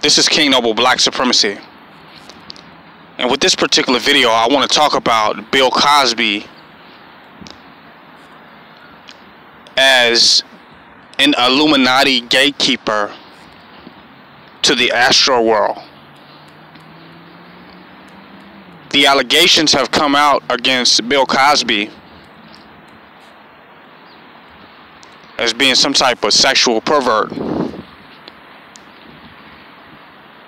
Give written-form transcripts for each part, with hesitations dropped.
This is King Noble Black Supremacy. And with this particular video, I want to talk about Bill Cosby as an Illuminati gatekeeper to the Astral world. The allegations have come out against Bill Cosby as being some type of sexual pervert,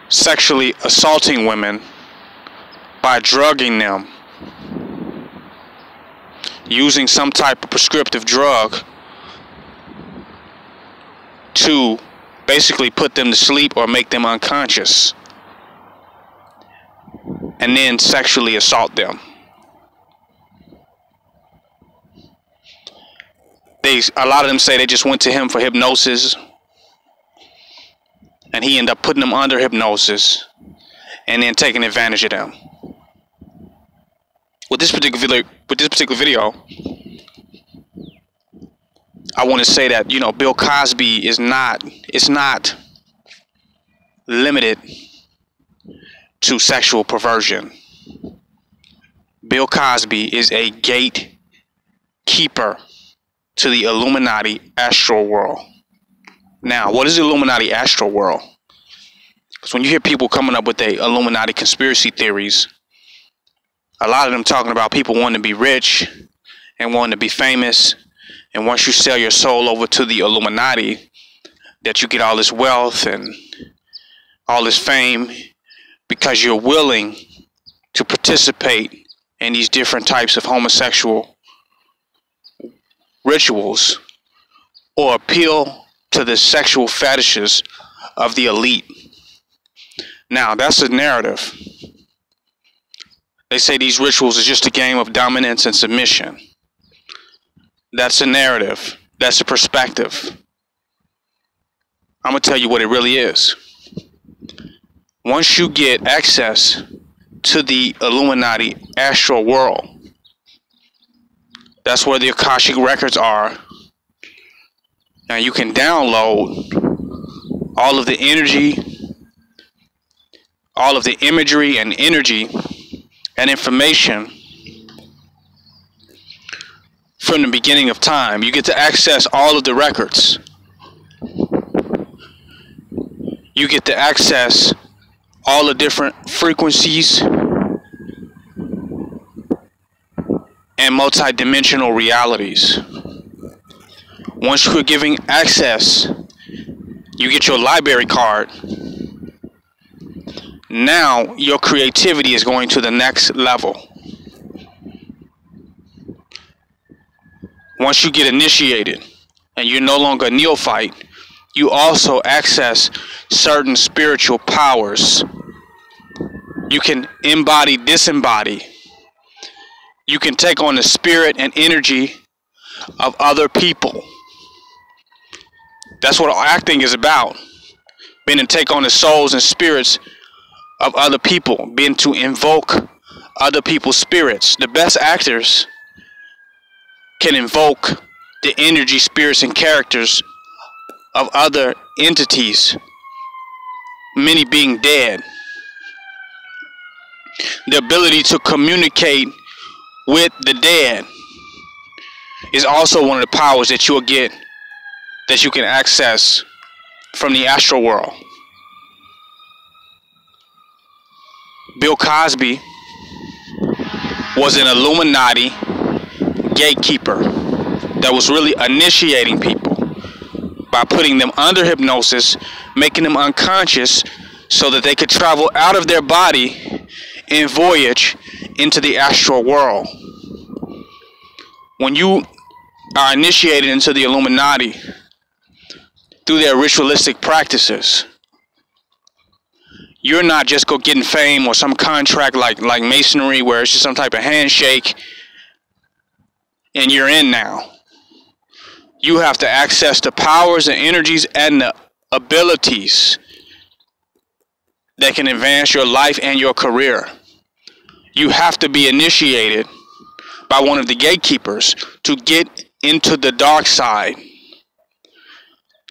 sexually assaulting women by drugging them, using some type of prescriptive drug to basically put them to sleep or make them unconscious, and then sexually assault them. A lot of them say they just went to him for hypnosis, and he ended up putting them under hypnosis and then taking advantage of them. With this particular video, I want to say that, you know, Bill Cosby is not limited to sexual perversion. Bill Cosby is a gatekeeper to the Illuminati Astral world. Now, what is the Illuminati Astral world? Because when you hear people coming up with the Illuminati conspiracy theories, a lot of them talking about people wanting to be rich and wanting to be famous, and once you sell your soul over to the Illuminati, that you get all this wealth and all this fame because you're willing to participate in these different types of homosexual rituals or appeal to the sexual fetishes of the elite. Now, that's a narrative. They say these rituals are just a game of dominance and submission. That's a narrative. That's a perspective. I'm going to tell you what it really is. Once you get access to the Illuminati Astral world, that's where the Akashic records are. Now you can download all of the energy, all of the imagery and energy and information from the beginning of time. You get to access all of the records. You get to access all the different frequencies and multi-dimensional realities. Once you're giving access, you get your library card. Now your creativity is going to the next level. Once you get initiated and you're no longer a neophyte, you also access certain spiritual powers. You can embody, disembody. You can take on the spirit and energy of other people. That's what acting is about. Being to take on the souls and spirits of other people. Being to invoke other people's spirits. The best actors can invoke the energy, spirits, and characters of other entities, many being dead. The ability to communicate with the dead is also one of the powers that you'll get, that you can access from the astral world. Bill Cosby was an Illuminati gatekeeper that was really initiating people by putting them under hypnosis, making them unconscious so that they could travel out of their body and voyage into the astral world. When you are initiated into the Illuminati through their ritualistic practices, you're not just getting fame or some contract like masonry where it's just some type of handshake and you're in now. You have to access the powers and energies and the abilities that can advance your life and your career. You have to be initiated by one of the gatekeepers to get into the dark side,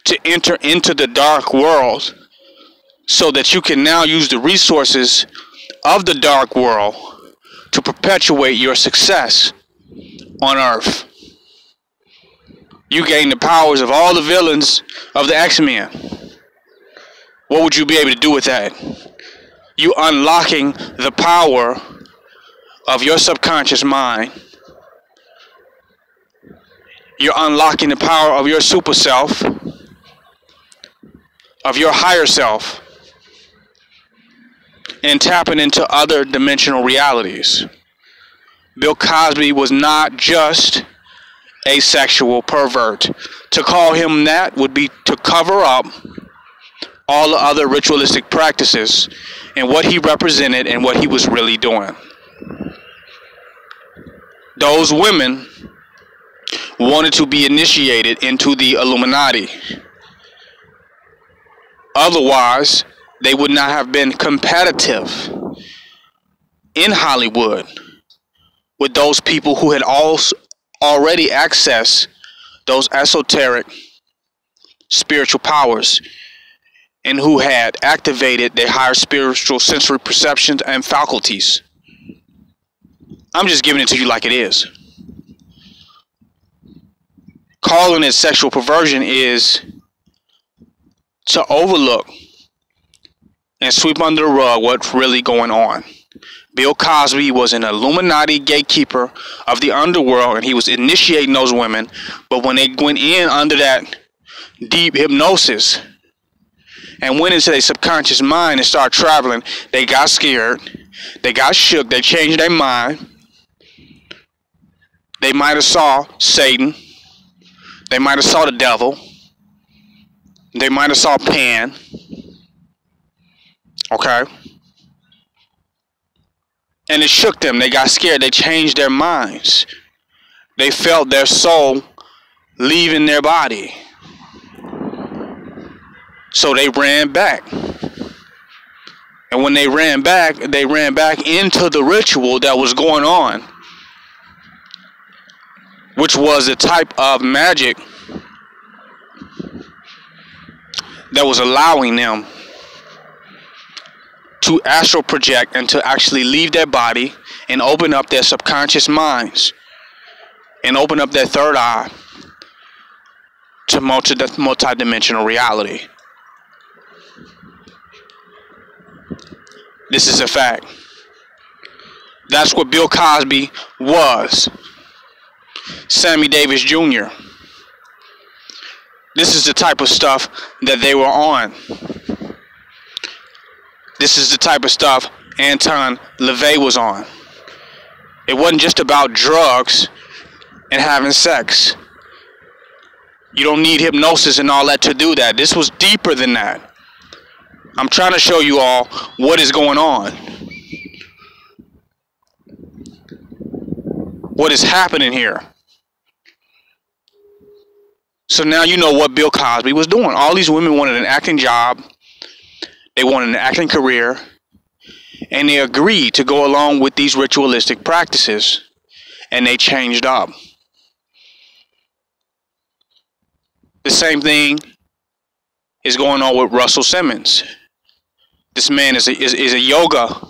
to enter into the dark world so that you can now use the resources of the dark world to perpetuate your success on Earth. You gain the powers of all the villains of the X-Men. What would you be able to do with that? You unlocking the power of your subconscious mind. You're unlocking the power of your super self, of your higher self, and tapping into other dimensional realities. Bill Cosby was not just a sexual pervert. To call him that would be to cover up all the other ritualistic practices and what he represented and what he was really doing. Those women wanted to be initiated into the Illuminati. Otherwise, they would not have been competitive in Hollywood with those people who had already accessed those esoteric spiritual powers and who had activated their higher spiritual sensory perceptions and faculties. I'm just giving it to you like it is. Calling it sexual perversion is to overlook and sweep under the rug what's really going on. Bill Cosby was an Illuminati gatekeeper of the underworld, and he was initiating those women. But when they went in under that deep hypnosis and went into their subconscious mind and started traveling, they got scared, they got shook, they changed their mind. They might have saw Satan, they might have saw the devil, they might have saw Pan. Okay? And it shook them. They got scared. They changed their minds. They felt their soul leaving their body. So they ran back. And when they ran back into the ritual that was going on, which was a type of magic that was allowing them to astral project and to actually leave their body and open up their subconscious minds and open up their third eye to multi-dimensional reality. This is a fact. That's what Bill Cosby was. Sammy Davis Jr. This is the type of stuff that they were on. This is the type of stuff Anton LaVey was on. It wasn't just about drugs and having sex. You don't need hypnosis and all that to do that. This was deeper than that. I'm trying to show you all what is going on. What is happening here. So now you know what Bill Cosby was doing. All these women wanted an acting job. They wanted an acting career, and they agreed to go along with these ritualistic practices, and they changed up. The same thing is going on with Russell Simmons. This man is a yoga,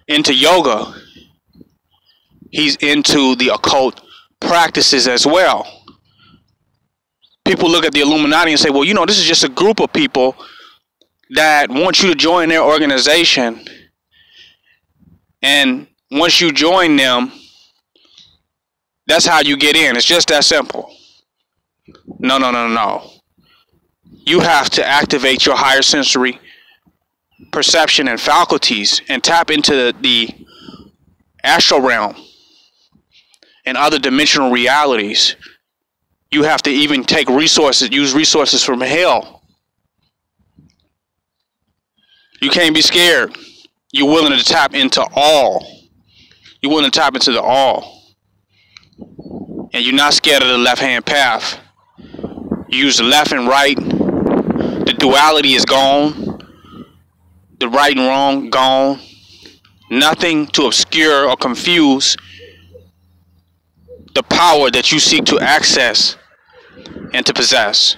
into yoga. He's into the occult practices as well. People look at the Illuminati and say, well, you know, this is just a group of people that want you to join their organization, and once you join them, that's how you get in. It's just that simple. No. You have to activate your higher sensory perception and faculties and tap into the astral realm and other dimensional realities. You have to even take resources, use resources from hell. You can't be scared. You're willing to tap into all. You're willing to tap into the all. And you're not scared of the left-hand path. You use the left and right. The duality is gone. The right and wrong, gone. Nothing to obscure or confuse the power that you seek to access and to possess.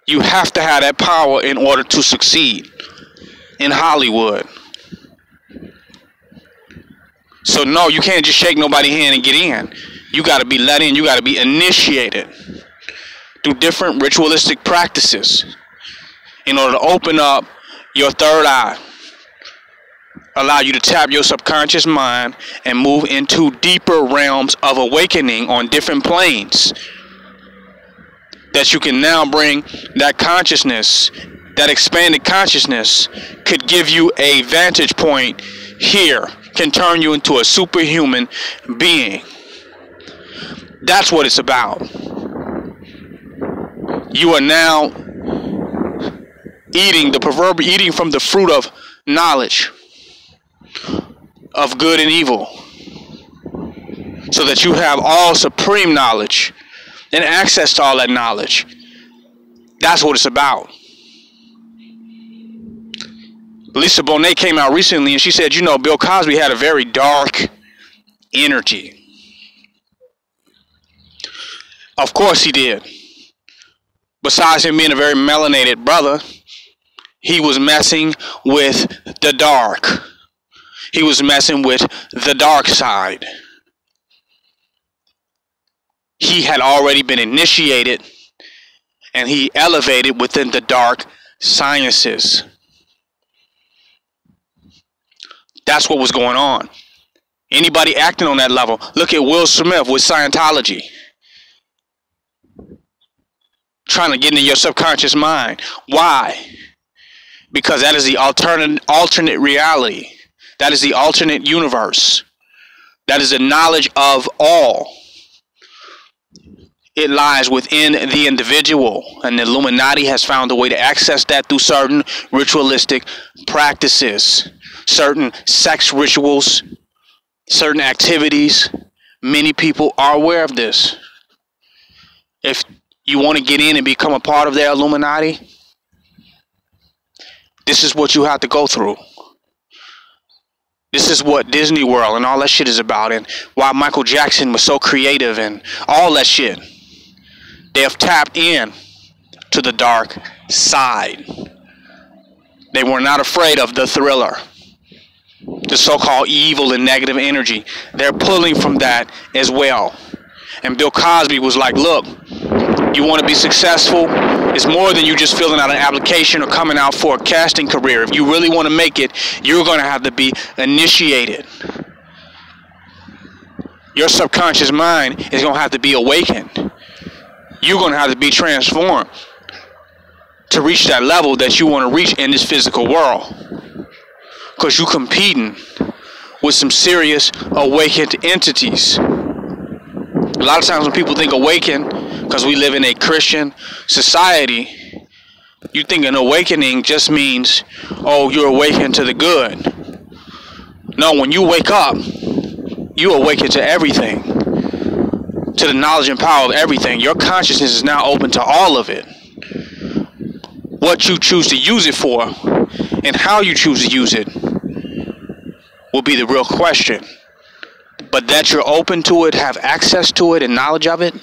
You have to have that power in order to succeed in Hollywood. So no, you can't just shake nobody's hand and get in. You got to be let in. You got to be initiated through different ritualistic practices in order to open up your third eye, allow you to tap your subconscious mind and move into deeper realms of awakening on different planes, that you can now bring that consciousness, that expanded consciousness could give you a vantage point here, can turn you into a superhuman being. That's what it's about. You are now eating from the fruit of knowledge of good and evil, so that you have all supreme knowledge and access to all that knowledge. That's what it's about. Lisa Bonet came out recently and she said, you know, Bill Cosby had a very dark energy. Of course he did. Besides him being a very melanated brother, he was messing with the dark. He was messing with the dark side. He had already been initiated and he elevated within the dark sciences. That's what was going on. Anybody acting on that level, look at Will Smith with Scientology. Trying to get into your subconscious mind. Why? Because that is the alternate reality. That is the alternate universe. That is the knowledge of all. It lies within the individual, and the Illuminati has found a way to access that through certain ritualistic practices, certain sex rituals, certain activities. Many people are aware of this. If you want to get in and become a part of their Illuminati, this is what you have to go through. This is what Disney World and all that shit is about, and why Michael Jackson was so creative and all that shit. They have tapped in to the dark side. They were not afraid of the thriller, the so-called evil and negative energy. They're pulling from that as well. And Bill Cosby was like, look, you want to be successful? It's more than you just filling out an application or coming out for a casting career. If you really want to make it, you're going to have to be initiated. Your subconscious mind is going to have to be awakened. You're going to have to be transformed to reach that level that you want to reach in this physical world. Because you're competing with some serious awakened entities. A lot of times when people think awaken, because we live in a Christian society, you think an awakening just means, oh, you're awakened to the good. No, when you wake up, you awaken to everything, to the knowledge and power of everything. Your consciousness is now open to all of it. What you choose to use it for and how you choose to use it will be the real question. But that you're open to it, have access to it, and knowledge of it,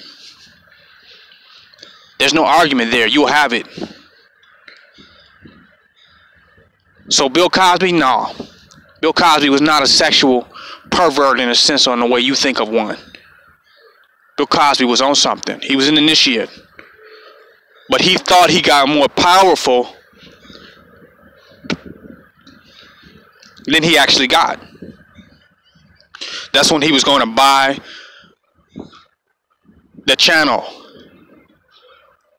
there's no argument there. You'll have it. So Bill Cosby, no. Bill Cosby was not a sexual pervert in a sense on the way you think of one. Bill Cosby was on something. He was an initiate. But he thought he got more powerful than he actually got. That's when he was going to buy the channel.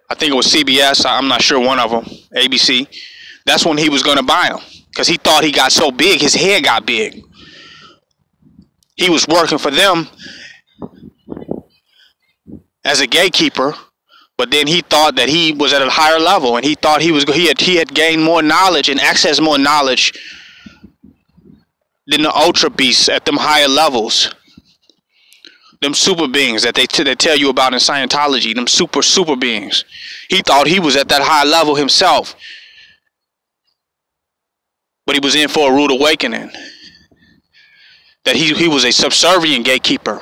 I think it was CBS. I'm not sure, one of them. ABC. That's when he was going to buy them. Because he thought he got so big, his head got big. He was working for them as a gatekeeper. But then he thought that he was at a higher level. And he thought he had gained more knowledge and accessed more knowledge than the ultra beasts at them higher levels. Them super beings that they tell you about in Scientology. Them super beings. He thought he was at that high level himself. But he was in for a rude awakening. That he was a subservient gatekeeper.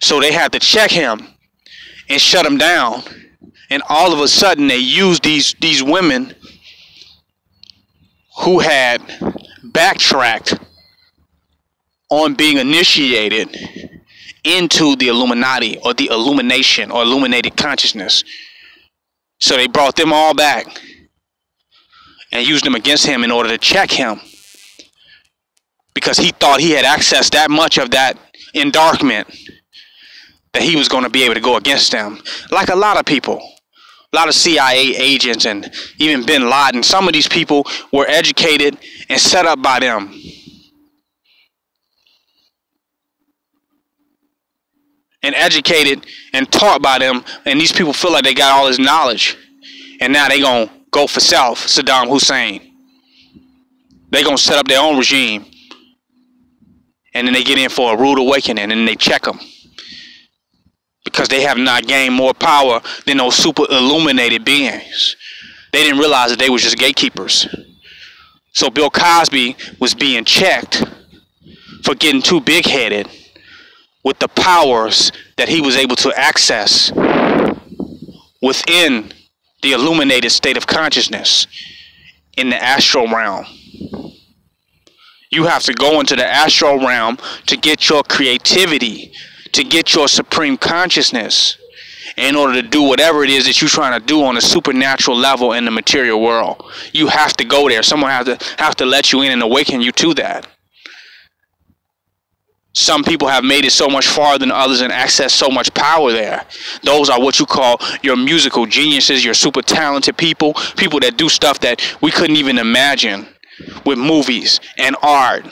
So they had to check him and shut them down. And all of a sudden they used these women who had backtracked on being initiated into the Illuminati or the illumination or illuminated consciousness. So they brought them all back and used them against him in order to check him, because he thought he had accessed that much of that endarkment that he was going to be able to go against them. Like a lot of people, a lot of CIA agents and even bin Laden, some of these people were educated and set up by them. And educated and taught by them, and these people feel like they got all this knowledge, and now they gonna go for self. Saddam Hussein, they gonna set up their own regime, and then they get in for a rude awakening, and then they check them because they have not gained more power than those super illuminated beings. They didn't realize that they were just gatekeepers. So Bill Cosby was being checked for getting too big-headed with the powers that he was able to access within the illuminated state of consciousness in the astral realm. You have to go into the astral realm to get your creativity, to get your supreme consciousness, in order to do whatever it is that you're trying to do on a supernatural level in the material world. You have to go there. Someone have to let you in and awaken you to that. Some people have made it so much farther than others and access so much power there. Those are what you call your musical geniuses, your super talented people, people that do stuff that we couldn't even imagine with movies and art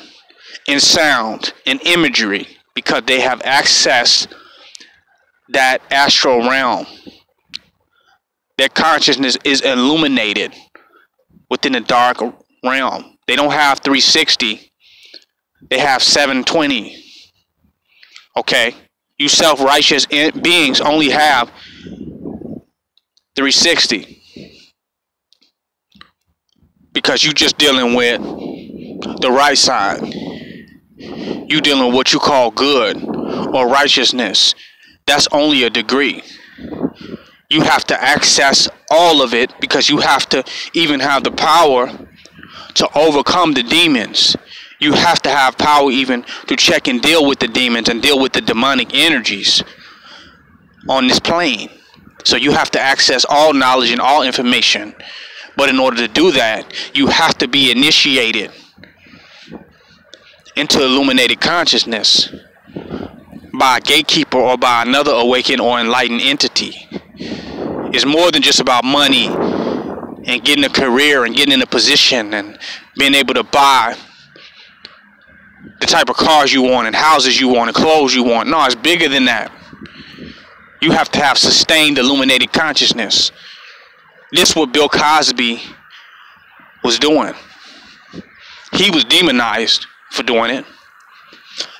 and sound and imagery, because they have accessed that astral realm. Their consciousness is illuminated within the dark realm. They don't have 360, they have 720. Okay, you self-righteous beings only have 360, because you just dealing with the right side. You dealing with what you call good or righteousness. That's only a degree. You have to access all of it, because you have to even have the power to overcome the demons. You have to have power even to check and deal with the demons and deal with the demonic energies on this plane. So you have to access all knowledge and all information. But in order to do that, you have to be initiated into illuminated consciousness by a gatekeeper or by another awakened or enlightened entity. It's more than just about money and getting a career and getting in a position and being able to buy the type of cars you want and houses you want and clothes you want. No, it's bigger than that. You have to have sustained illuminated consciousness. This is what Bill Cosby was doing. He was demonized for doing it.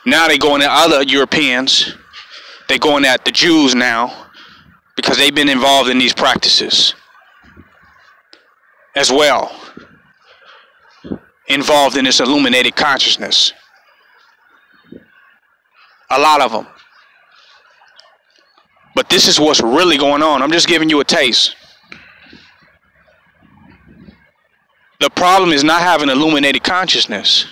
Now they're going at other Europeans. They're going at the Jews now, because they've been involved in these practices as well. Involved in this illuminated consciousness. A lot of them. But this is what's really going on. I'm just giving you a taste. The problem is not having illuminated consciousness,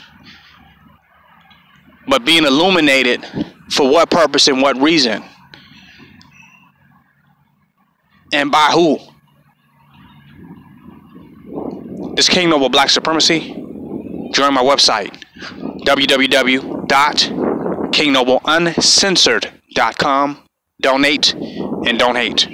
but being illuminated for what purpose and what reason? And by who? This King Noble Black Supremacy. Join my website, www.kingnobleuncensored.com. Donate and don't hate.